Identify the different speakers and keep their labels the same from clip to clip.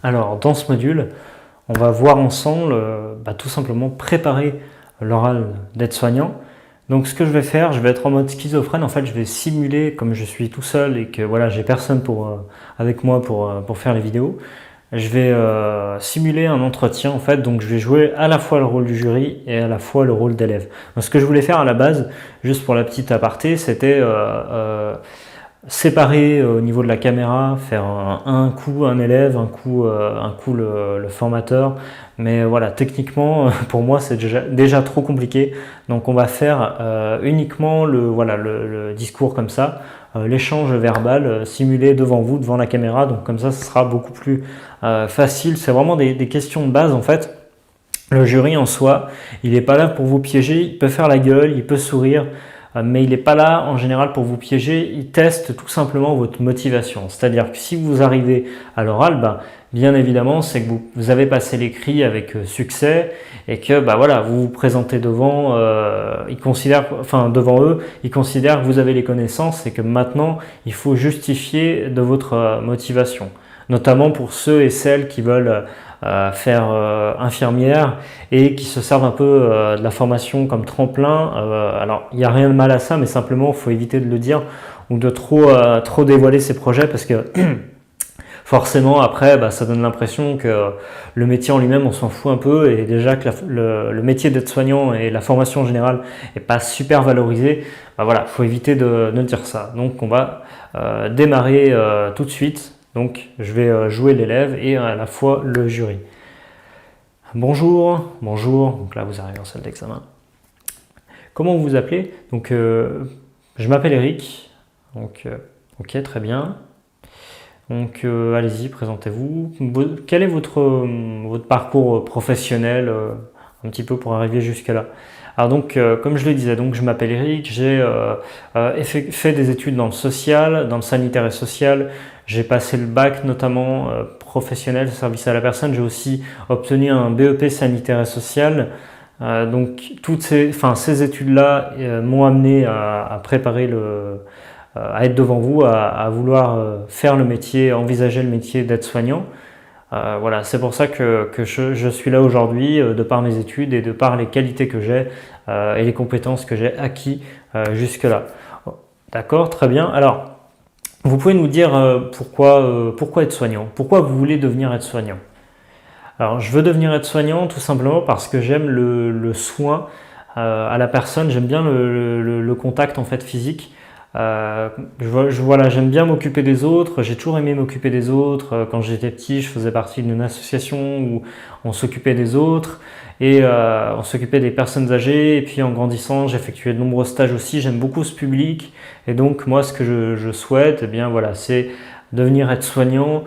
Speaker 1: Alors, dans ce module, on va voir ensemble tout simplement préparer l'oral d'aide-soignant. Donc, ce que je vais faire, je vais être en mode schizophrène. En fait, je vais simuler comme je suis tout seul et que voilà, j'ai personne avec moi pour faire les vidéos. Je vais simuler un entretien en fait, donc je vais jouer à la fois le rôle du jury et à la fois le rôle d'élève. Ce que je voulais faire à la base, juste pour la petite aparté, c'était séparer au niveau de la caméra, faire un coup un élève, un coup le formateur. Mais voilà, techniquement, pour moi, c'est déjà trop compliqué. Donc on va faire uniquement le discours comme ça, l'échange verbal simulé devant vous, devant la caméra. Donc comme ça, ce sera beaucoup plus facile. C'est vraiment des questions de base en fait. Le jury en soi, il n'est pas là pour vous piéger, il peut faire la gueule, il peut sourire, mais il n'est pas là en général pour vous piéger, il teste tout simplement votre motivation. C'est-à-dire que si vous arrivez à l'oral, bien évidemment, c'est que vous avez passé l'écrit avec succès et que voilà, vous vous présentez devant, devant eux, ils considèrent que vous avez les connaissances et que maintenant, il faut justifier de votre motivation. Notamment pour ceux et celles qui veulent faire infirmière et qui se servent un peu de la formation comme tremplin. Alors, il n'y a rien de mal à ça, mais simplement, il faut éviter de le dire ou de trop dévoiler ses projets parce que forcément, après, ça donne l'impression que le métier en lui-même, on s'en fout un peu et déjà que le métier d'aide-soignant et la formation en général n'est pas super valorisé. Voilà, il faut éviter de dire ça. Donc, on va démarrer tout de suite. Donc, je vais jouer l'élève et à la fois le jury. Bonjour, bonjour. Donc là, vous arrivez en salle d'examen. Comment vous vous appelez? Donc, je m'appelle Eric. Donc, ok, très bien. Donc, allez-y, présentez-vous. Quel est votre parcours professionnel, un petit peu pour arriver jusqu'à là? Alors donc, comme je le disais, donc je m'appelle Eric, j'ai fait des études dans le social, dans le sanitaire et social. J'ai passé le bac notamment professionnel, service à la personne. J'ai aussi obtenu un BEP sanitaire et social. Donc toutes ces études-là m'ont amené à préparer à être devant vous, à vouloir faire le métier, envisager le métier d'aide-soignant. Voilà, c'est pour ça que je suis là aujourd'hui, de par mes études et de par les qualités que j'ai et les compétences que j'ai acquis jusque-là. D'accord, très bien. Alors, vous pouvez nous dire pourquoi aide-soignant? Pourquoi vous voulez devenir aide-soignant? Alors, je veux devenir aide-soignant tout simplement parce que j'aime le soin à la personne, j'aime bien le contact en fait physique. J'aime bien m'occuper des autres, j'ai toujours aimé m'occuper des autres. Quand j'étais petit, je faisais partie d'une association où on s'occupait des autres et on s'occupait des personnes âgées. Et puis en grandissant, j'ai effectué de nombreux stages aussi. J'aime beaucoup ce public et donc moi, ce que je souhaite, c'est devenir aide-soignant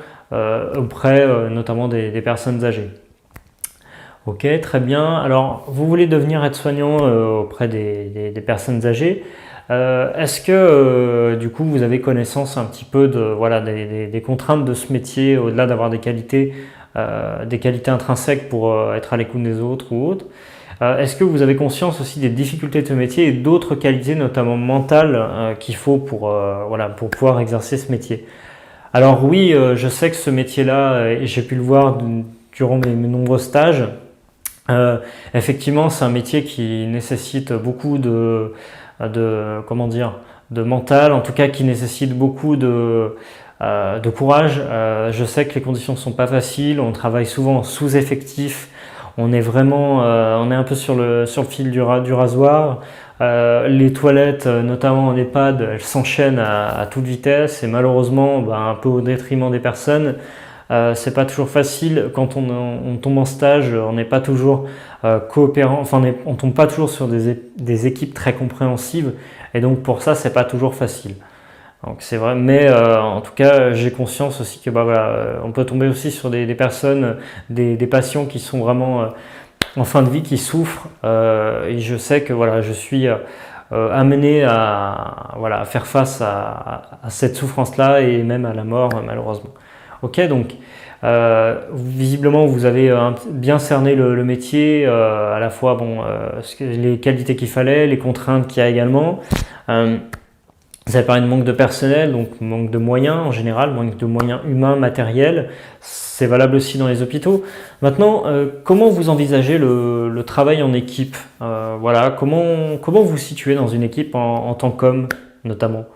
Speaker 1: auprès notamment des personnes âgées. Ok, très bien. Alors, vous voulez devenir aide-soignant auprès des personnes âgées. Est-ce que du coup vous avez connaissance un petit peu des contraintes de ce métier au-delà d'avoir des qualités intrinsèques pour être à l'écoute des autres ou autres? Est-ce que vous avez conscience aussi des difficultés de ce métier et d'autres qualités notamment mentales qu'il faut pour pouvoir exercer ce métier? Alors oui, je sais que ce métier-là, et j'ai pu le voir durant mes nombreux stages, effectivement c'est un métier qui nécessite beaucoup de mental, en tout cas qui nécessite beaucoup de courage. Je sais que les conditions ne sont pas faciles, on travaille souvent en sous-effectif, on est un peu sur le fil du rasoir. Les toilettes, notamment en EHPAD, elles s'enchaînent à toute vitesse et malheureusement un peu au détriment des personnes. C'est pas toujours facile quand on tombe en stage, on n'est pas toujours coopérant, on tombe pas toujours sur des équipes très compréhensives et donc pour ça c'est pas toujours facile. Donc c'est vrai, mais en tout cas j'ai conscience aussi que on peut tomber aussi sur des personnes, des patients qui sont vraiment en fin de vie, qui souffrent et je sais que je suis amené à faire face à cette souffrance-là et même à la mort malheureusement. Ok, donc visiblement vous avez bien cerné le métier, à la fois les qualités qu'il fallait, les contraintes qu'il y a également. Vous avez parlé de manque de personnel, donc manque de moyens en général, manque de moyens humains, matériels. C'est valable aussi dans les hôpitaux. Maintenant, comment vous envisagez le travail en équipe? Voilà, comment vous situez dans une équipe en tant qu'homme, notamment?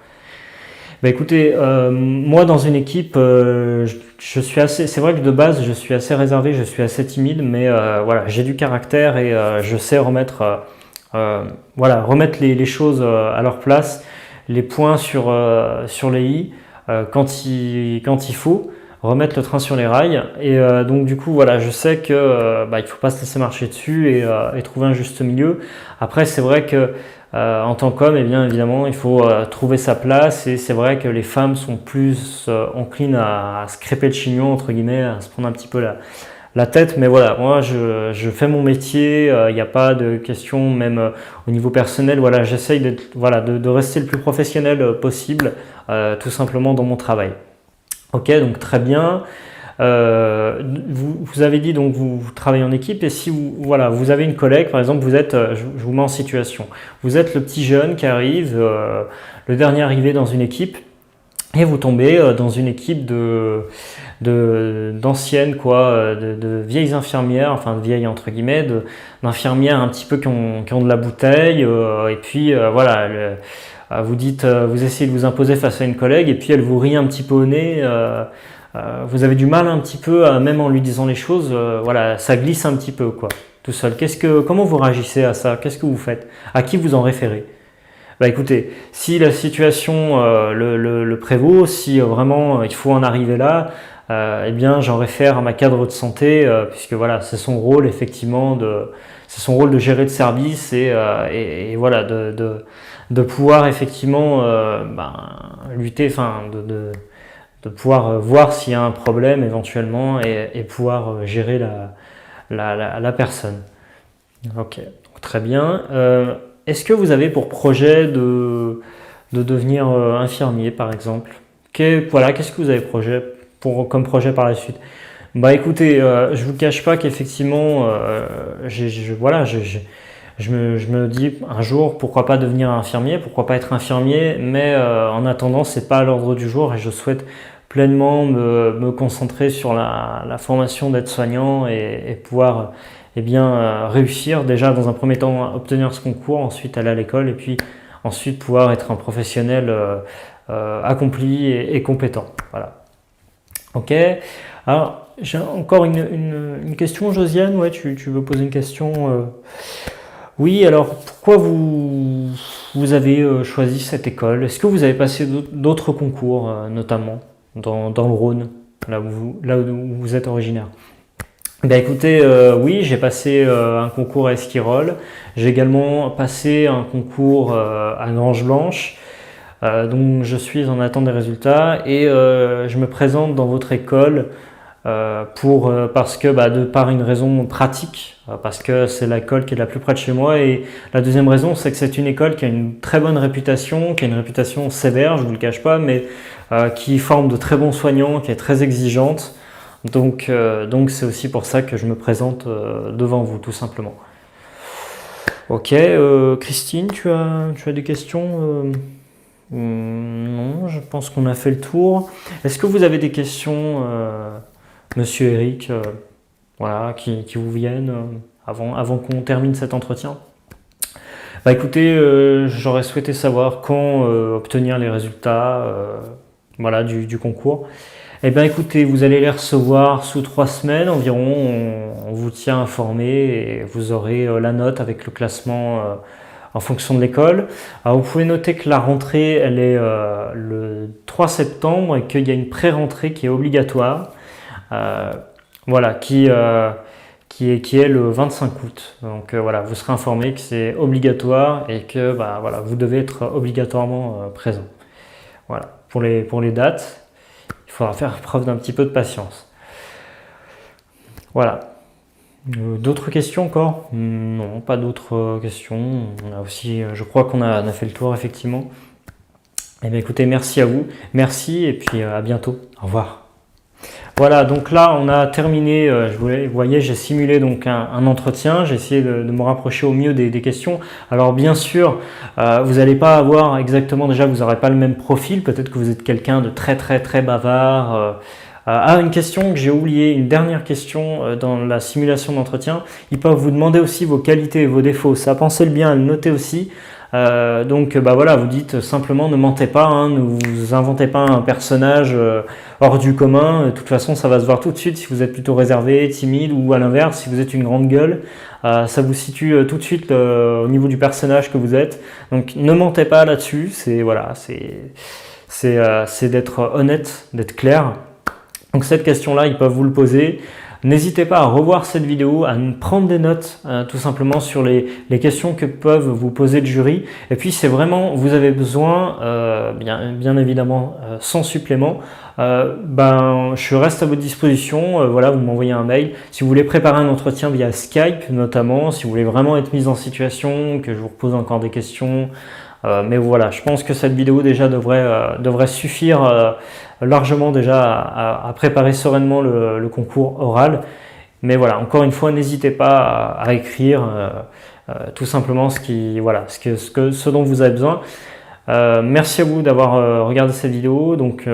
Speaker 1: Bah écoutez, moi dans une équipe, je suis assez. C'est vrai que de base, je suis assez réservé, je suis assez timide, mais voilà, j'ai du caractère et je sais voilà, remettre les choses à leur place, les points sur les i quand il faut, remettre le train sur les rails. Et donc du coup, voilà, je sais que il faut pas se laisser marcher dessus et trouver un juste milieu. Après, c'est vrai que en tant qu'homme, eh bien évidemment, il faut trouver sa place et c'est vrai que les femmes sont plus enclines à se crêper le chignon, entre guillemets, à se prendre un petit peu la tête. Mais voilà, moi je fais mon métier, il n'y a pas de question, même au niveau personnel, voilà, j'essaye de rester le plus professionnel possible, tout simplement dans mon travail. Ok, donc très bien. Vous avez dit donc vous travaillez en équipe et si vous avez une collègue par exemple, je vous mets en situation, vous êtes le petit jeune qui arrive, le dernier arrivé dans une équipe et vous tombez dans une équipe d'anciennes de vieilles infirmières, enfin de vieilles entre guillemets, d'infirmières un petit peu qui ont de la bouteille et puis voilà. Vous essayez de vous imposer face à une collègue et puis elle vous rit un petit peu au nez. Vous avez du mal un petit peu, même en lui disant les choses, voilà, ça glisse un petit peu, quoi, tout seul. Comment vous réagissez à ça? Qu'est-ce que vous faites? À qui vous en référez? Bah écoutez, si la situation le prévaut, si vraiment il faut en arriver là, eh bien j'en réfère à ma cadre de santé, puisque voilà, c'est son rôle effectivement c'est son rôle de gérer le service et voilà de pouvoir effectivement lutter, enfin de pouvoir voir s'il y a un problème éventuellement et pouvoir gérer la personne. Ok, très bien. Est-ce que vous avez pour projet de devenir infirmier par exemple? Qu'est-ce que vous avez comme projet par la suite? Bah écoutez, je vous cache pas qu'effectivement, je me dis un jour pourquoi pas devenir infirmier, pourquoi pas être infirmier, mais en attendant c'est pas à l'ordre du jour et je souhaite pleinement me concentrer sur la formation d'aide-soignant et pouvoir réussir déjà dans un premier temps à obtenir ce concours, ensuite aller à l'école et puis ensuite pouvoir être un professionnel accompli et compétent. Voilà. Ok. Alors j'ai encore une question, Josiane. Ouais, tu veux poser une question? Oui, alors pourquoi vous avez choisi cette école? Est-ce que vous avez passé d'autres concours, notamment dans le Rhône, là où vous êtes originaire? Ben écoutez, oui, j'ai passé un concours à Esquirol. J'ai également passé un concours à Grange-Blanche, dont je suis en attente des résultats. Et je me présente dans votre école parce que de par une raison pratique, parce que c'est l'école qui est la plus près de chez moi. Et la deuxième raison, c'est que c'est une école qui a une très bonne réputation, qui a une réputation sévère, je ne vous le cache pas, mais qui forme de très bons soignants, qui est très exigeante. Donc c'est aussi pour ça que je me présente devant vous, tout simplement. Ok, Christine, tu as des questions? Non, je pense qu'on a fait le tour. Est-ce que vous avez des questions, Monsieur Eric, voilà, qui vous viennent avant qu'on termine cet entretien? Bah écoutez, j'aurais souhaité savoir quand obtenir les résultats voilà, du concours. Eh bien écoutez, vous allez les recevoir sous 3 semaines environ, on vous tient informé et vous aurez la note avec le classement en fonction de l'école. Alors vous pouvez noter que la rentrée elle est le 3 septembre et qu'il y a une pré-rentrée qui est obligatoire, voilà, qui est le 25 août. Donc voilà, vous serez informé que c'est obligatoire et que voilà, vous devez être obligatoirement présent. Voilà, pour les dates. Il faudra faire preuve d'un petit peu de patience. Voilà. D'autres questions encore? Non, pas d'autres questions. On a aussi, je crois qu'on a fait le tour effectivement. Eh bien écoutez, merci à vous. Merci et puis à bientôt. Au revoir. Voilà, donc là on a terminé, vous voyez, j'ai simulé donc un entretien, j'ai essayé de me rapprocher au mieux des questions. Alors bien sûr, vous n'allez pas avoir exactement, déjà vous n'aurez pas le même profil, peut-être que vous êtes quelqu'un de très bavard. Une question que j'ai oublié, une dernière question dans la simulation d'entretien, ils peuvent vous demander aussi vos qualités et vos défauts, ça pensez-le bien à le noter aussi. Donc voilà, vous dites simplement ne mentez pas, hein, ne vous inventez pas un personnage hors du commun. De toute façon, ça va se voir tout de suite si vous êtes plutôt réservé, timide, ou à l'inverse, si vous êtes une grande gueule. Ça vous situe tout de suite au niveau du personnage que vous êtes. Donc ne mentez pas là-dessus, c'est d'être honnête, d'être clair. Donc cette question-là, ils peuvent vous le poser. N'hésitez pas à revoir cette vidéo, à prendre des notes tout simplement sur les questions que peuvent vous poser le jury. Et puis c'est vraiment, vous avez besoin, bien évidemment sans supplément, je reste à votre disposition. Voilà, vous m'envoyez un mail. Si vous voulez préparer un entretien via Skype notamment, si vous voulez vraiment être mis en situation, que je vous repose encore des questions. Mais voilà, je pense que cette vidéo déjà devrait suffire largement déjà à préparer sereinement le concours oral. Mais voilà, encore une fois, n'hésitez pas à écrire tout simplement ce dont vous avez besoin. Merci à vous d'avoir regardé cette vidéo. Donc,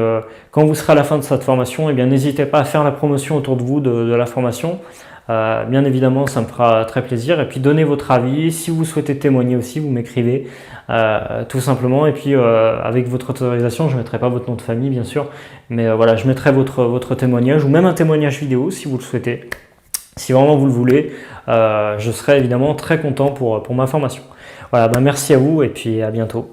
Speaker 1: quand vous serez à la fin de cette formation, eh bien, n'hésitez pas à faire la promotion autour de vous de la formation. Bien évidemment, ça me fera très plaisir. Et puis, donnez votre avis. Si vous souhaitez témoigner aussi, vous m'écrivez tout simplement. Et puis, avec votre autorisation, je ne mettrai pas votre nom de famille, bien sûr. Mais voilà, je mettrai votre témoignage ou même un témoignage vidéo si vous le souhaitez. Si vraiment vous le voulez, je serai évidemment très content pour ma formation. Voilà, merci à vous et puis à bientôt.